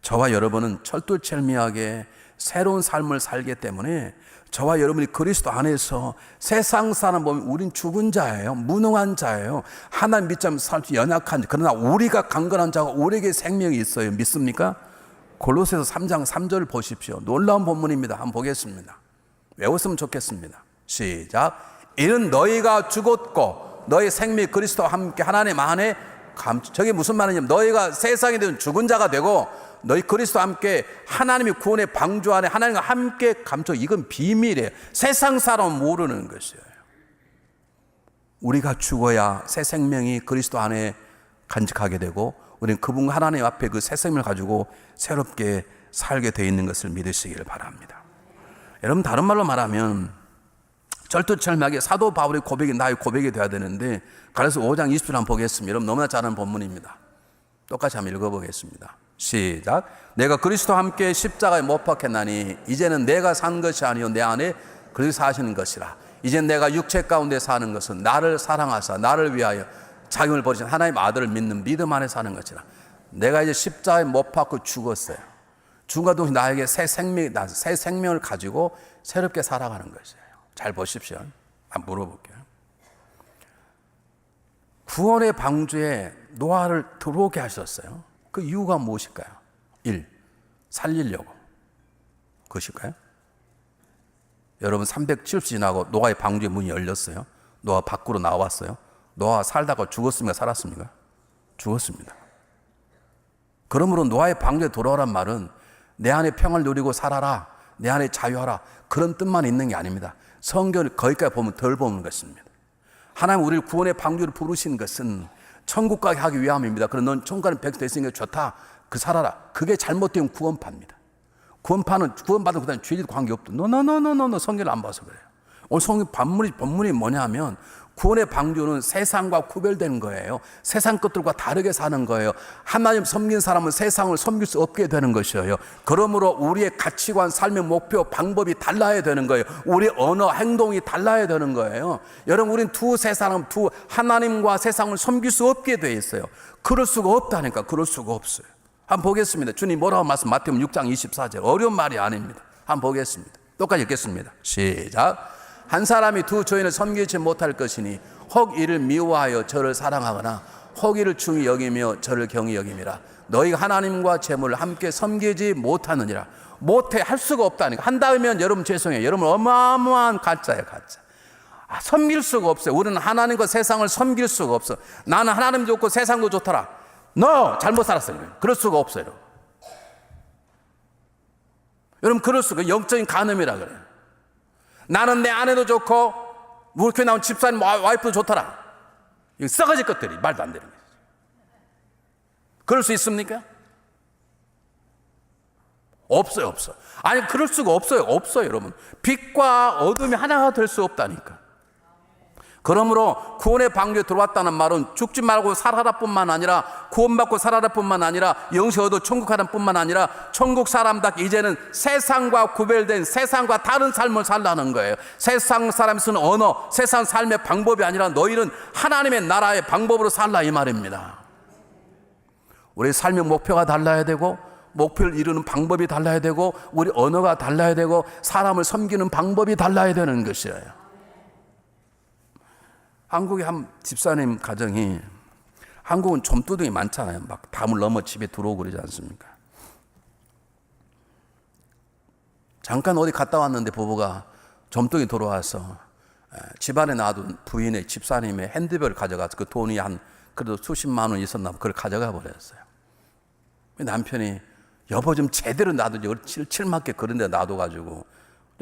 저와 여러분은 철두철미하게 새로운 삶을 살기 때문에 저와 여러분이 그리스도 안에서 세상 사람 보면 우린 죽은 자예요. 무능한 자예요. 하나님 믿지 않으면 살 수 연약한 자. 그러나 우리가 강건한 자가 우리에게 생명이 있어요. 믿습니까? 골로새서 3장 3절 보십시오. 놀라운 본문입니다. 한번 보겠습니다. 외웠으면 좋겠습니다. 시작. 이는 너희가 죽었고 너희 생명이 그리스도와 함께 하나님 안에 저게 무슨 말이냐면 너희가 세상에 대한 죽은 자가 되고 너희 그리스도와 함께 하나님의 구원의 방주 안에 하나님과 함께 감춰. 이건 비밀이에요. 세상 사람은 모르는 것이에요. 우리가 죽어야 새 생명이 그리스도 안에 간직하게 되고 우리는 그분과 하나님 앞에 그 새 생명을 가지고 새롭게 살게 되어 있는 것을 믿으시기를 바랍니다. 여러분, 다른 말로 말하면 절두철미하게 사도 바울의 고백이 나의 고백이 되어야 되는데, 갈라디아서 5장 20절 한번 보겠습니다. 여러분, 너무나 잘 아는 본문입니다. 똑같이 한번 읽어보겠습니다. 시작. 내가 그리스도와 함께 십자가에 못 박혔나니 이제는 내가 산 것이 아니요 내 안에 그리스도 사시는 것이라. 이젠 내가 육체 가운데 사는 것은 나를 사랑하사 나를 위하여 자기를 버리신 하나님 아들을 믿는 믿음 안에 사는 것이라. 내가 이제 십자가에 못 박혀 죽었어요. 죽음과 동시에 나에게 새 생명을 가지고 새롭게 살아가는 것이에요. 잘 보십시오. 한번 물어볼게요. 구원의 방주에 노아를 들어오게 하셨어요. 그 이유가 무엇일까요? 1. 살리려고. 그것일까요? 여러분, 370 지나고 노아의 방주의 문이 열렸어요. 노아 밖으로 나왔어요. 노아 살다가 죽었습니까? 살았습니까? 죽었습니다. 그러므로 노아의 방주에 돌아오란 말은 내 안에 평을 누리고 살아라, 내 안에 자유하라, 그런 뜻만 있는 게 아닙니다. 성경을 거기까지 보면 덜 보는 것입니다. 하나님 우리를 구원의 방주로 부르신 것은 천국 가게 하기 위함입니다. 그럼 넌 천국 가는 백성 됐으니까 좋다. 그 살아라. 그게 잘못된 구원파입니다. 구원파는 구원받은 그다음에 죄질 관계없다. 노 성경을 안 봐서 그래요. 오늘 성경 본문이 뭐냐면 구원의 방주는 세상과 구별된 거예요. 세상 것들과 다르게 사는 거예요. 하나님 섬긴 사람은 세상을 섬길 수 없게 되는 것이에요. 그러므로 우리의 가치관, 삶의 목표, 방법이 달라야 되는 거예요. 우리의 언어, 행동이 달라야 되는 거예요. 여러분, 우린 하나님과 세상을 섬길 수 없게 돼 있어요. 그럴 수가 없다니까. 그럴 수가 없어요. 한번 보겠습니다. 주님 뭐라고 말씀? 마태복음 6장 24절. 어려운 말이 아닙니다. 한번 보겠습니다. 똑같이 읽겠습니다. 시작. 한 사람이 두 주인을 섬기지 못할 것이니 혹 이를 미워하여 저를 사랑하거나 혹 이를 중히 여기며 저를 경히 여김이라. 너희가 하나님과 재물을 함께 섬기지 못하느니라. 못해, 할 수가 없다니까. 한다면 여러분 죄송해요. 여러분 어마어마한 가짜예요. 가짜. 섬길 수가 없어요. 우리는 하나님과 세상을 섬길 수가 없어. 나는 하나님 좋고 세상도 좋더라. 너 잘못 살았어요. 그럴 수가 없어요. 여러분 그럴 수가, 영적인 간음이라 그래요. 나는 내 아내도 좋고 우리 교회 나온 집사님 와이프도 좋더라. 이거 썩어질 것들이 말도 안 되는 거죠. 그럴 수 있습니까? 없어요. 아니 그럴 수가 없어요. 여러분. 빛과 어둠이 하나가 될 수 없다니까. 그러므로 구원의 방주에 들어왔다는 말은 죽지 말고 살아라 뿐만 아니라 구원받고 살아라 뿐만 아니라 영생 얻어 천국 가라 뿐만 아니라 천국 사람답게 이제는 세상과 구별된 세상과 다른 삶을 살라는 거예요. 세상 사람이 쓰는 언어, 세상 삶의 방법이 아니라 너희는 하나님의 나라의 방법으로 살라 이 말입니다. 우리 삶의 목표가 달라야 되고 목표를 이루는 방법이 달라야 되고 우리 언어가 달라야 되고 사람을 섬기는 방법이 달라야 되는 것이에요. 한국의 한 집사님 가정이, 한국은 좀두둥이 많잖아요. 막 담을 넘어 집에 들어오고 그러지 않습니까? 잠깐 어디 갔다 왔는데 부부가 좀둥이 들어와서 집안에 놔둔 부인의 집사님의 핸드백을 가져가서 그 돈이 그래도 수십만 원 있었나 그걸 가져가 버렸어요. 남편이 여보 좀 제대로 놔두지, 칠맞게 그런 데 놔둬가지고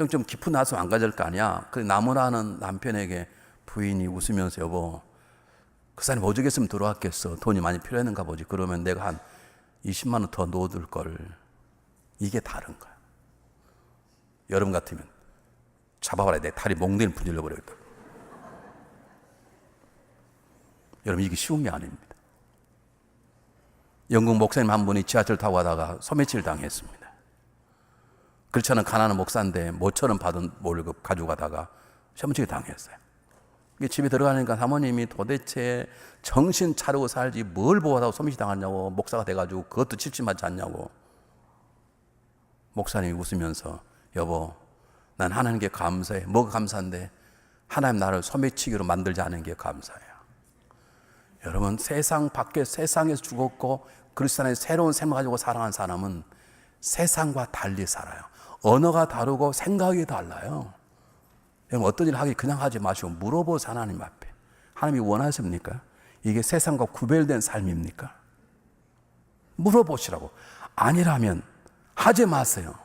좀 깊은 놔서 안 가져갈 거 아니야. 그 나무라는 남편에게 부인이 웃으면서 여보 그 사람이 오죽했으면 들어왔겠어. 돈이 많이 필요했는가 보지. 그러면 내가 한 20만 원 더 넣어둘 걸. 이게 다른 거야. 여러분 같으면 잡아봐라. 내 다리 몽둥이를 분질러 버리겠다. 여러분 이게 쉬운 게 아닙니다. 영국 목사님 한 분이 지하철 타고 가다가 소매치기를 당했습니다. 그렇지 않은 가난한 목사인데 모처럼 받은 월급 가지고 가다가 소매치기 당했어요. 집에 들어가니까 사모님이 도대체 정신 차리고 살지 뭘 보아다고 소매치기 당하냐고, 목사가 돼가지고 그것도 칠칠맞지 않냐고. 목사님이 웃으면서 여보 난 하나님께 감사해. 뭐가 감사한데? 하나님 나를 소매치기로 만들지 않은 게 감사해요. 여러분 세상 밖에 세상에서 죽었고 그리스도 안에 새로운 생명 가지고 살아가는 사람은 세상과 달리 살아요. 언어가 다르고 생각이 달라요. 여러분 어떤 일 하기 그냥 하지 마시고 물어보세요. 하나님 앞에. 하나님이 원하십니까? 이게 세상과 구별된 삶입니까? 물어보시라고. 아니라면 하지 마세요.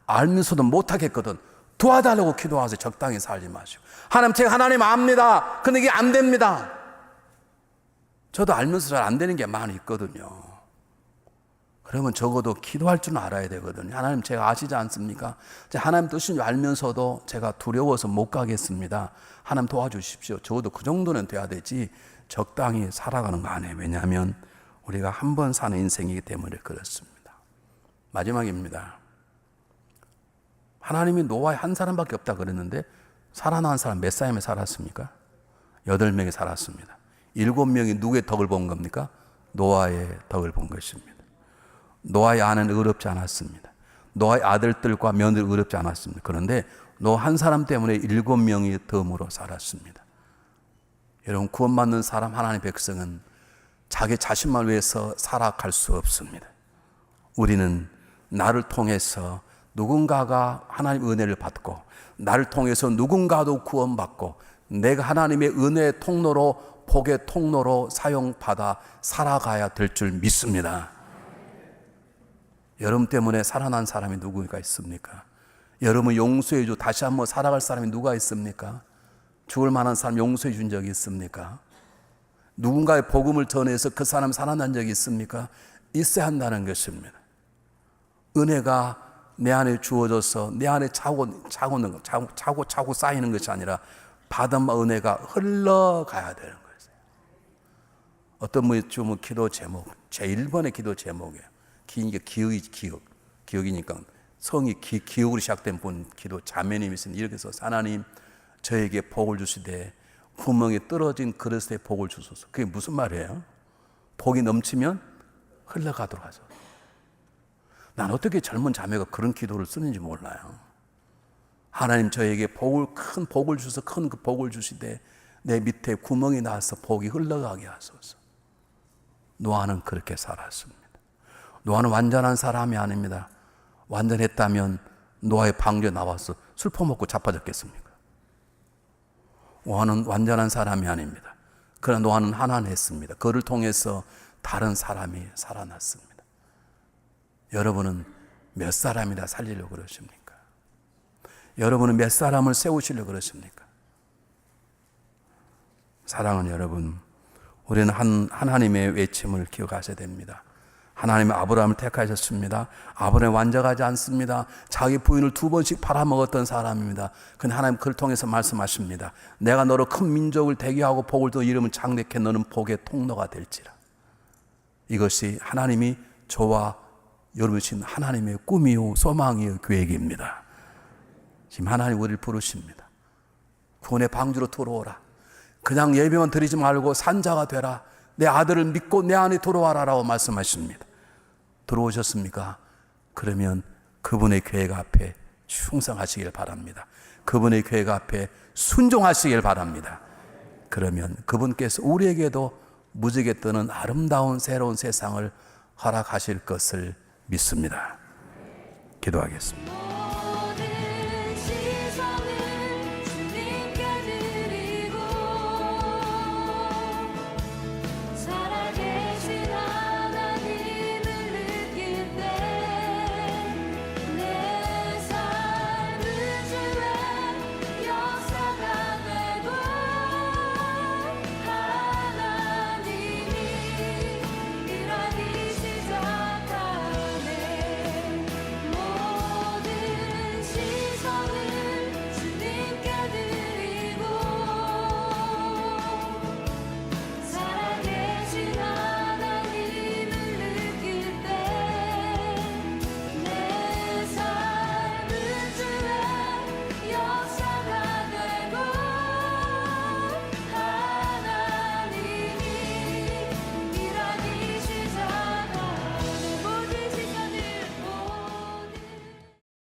알면서도 못하겠거든 도와달라고 기도하세요. 적당히 살지 마시고. 하나님 압니다. 근데 이게 안 됩니다. 저도 알면서 잘 안 되는 게 많이 있거든요. 그러면 적어도 기도할 줄 알아야 되거든요. 하나님 제가 아시지 않습니까? 하나님 뜻인 줄 알면서도 제가 두려워서 못 가겠습니다. 하나님 도와주십시오. 적어도 그 정도는 돼야 되지 적당히 살아가는 거 아니에요. 왜냐하면 우리가 한 번 사는 인생이기 때문에 그렇습니다. 마지막입니다. 하나님이 노아에 한 사람밖에 없다 그랬는데 살아난 사람 몇 사람이 살았습니까? 8명이 살았습니다. 7명이 누구의 덕을 본 겁니까? 노아의 덕을 본 것입니다. 노아의 아내는 의롭지 않았습니다. 노아의 아들들과 며느리 의롭지 않았습니다. 그런데 노아 한 사람 때문에 7명이 덤으로 살았습니다. 여러분 구원받는 사람 하나님의 백성은 자기 자신만 위해서 살아갈 수 없습니다. 우리는 나를 통해서 누군가가 하나님의 은혜를 받고 나를 통해서 누군가도 구원받고 내가 하나님의 은혜의 통로로 복의 통로로 사용받아 살아가야 될 줄 믿습니다. 여러분 때문에 살아난 사람이 누구가 있습니까? 여러분 용서해 줘 다시 한번 살아갈 사람이 누가 있습니까? 죽을 만한 사람 용서해 준 적이 있습니까? 누군가의 복음을 전해서 그 사람 살아난 적이 있습니까? 있어야 한다는 것입니다. 은혜가 내 안에 주어져서 내 안에 차고 쌓이는 것이 아니라 받은 은혜가 흘러가야 되는 거예요. 어떤 분이 주면 기도 제목, 제1번의 기도 제목이에요. 기억이니까 성이 기억으로 시작된 분 기도 자매님이 있으니 이렇게 해서 하나님 저에게 복을 주시되 구멍에 떨어진 그릇에 복을 주소서. 그게 무슨 말이에요? 복이 넘치면 흘러가도록 하소서. 난 어떻게 젊은 자매가 그런 기도를 쓰는지 몰라요. 하나님 저에게 큰 복을 주셔서 큰 그 복을 주시되 내 밑에 구멍이 나서 복이 흘러가게 하소서. 노아는 그렇게 살았습니다. 노아는 완전한 사람이 아닙니다. 완전했다면 노아의 방주에 나와서 술 퍼먹고 자빠졌겠습니까? 노아는 완전한 사람이 아닙니다. 그러나 노아는 하나했습니다. 그를 통해서 다른 사람이 살아났습니다. 여러분은 몇 사람이나 살리려고 그러십니까? 여러분은 몇 사람을 세우시려고 그러십니까? 사랑하는 여러분, 우리는 하나님의 외침을 기억하셔야 됩니다. 하나님이 아브라함을 택하셨습니다. 아브라함이 완전하지 않습니다. 자기 부인을 2번씩 팔아먹었던 사람입니다. 근데 하나님 그를 통해서 말씀하십니다. 내가 너로 큰 민족을 되게 하고 복을 더 이름을 창대케 너는 복의 통로가 될지라. 이것이 하나님이 저와 여러분이 주신 하나님의 꿈이요 소망이요 계획입니다. 지금 하나님 우리를 부르십니다. 구원의 방주로 들어오라. 그냥 예배만 드리지 말고 산자가 되라. 내 아들을 믿고 내 안에 들어와라 라고 말씀하십니다. 들어오셨습니까? 그러면 그분의 계획 앞에 충성하시길 바랍니다. 그분의 계획 앞에 순종하시길 바랍니다. 그러면 그분께서 우리에게도 무지개 뜨는 아름다운 새로운 세상을 허락하실 것을 믿습니다. 기도하겠습니다.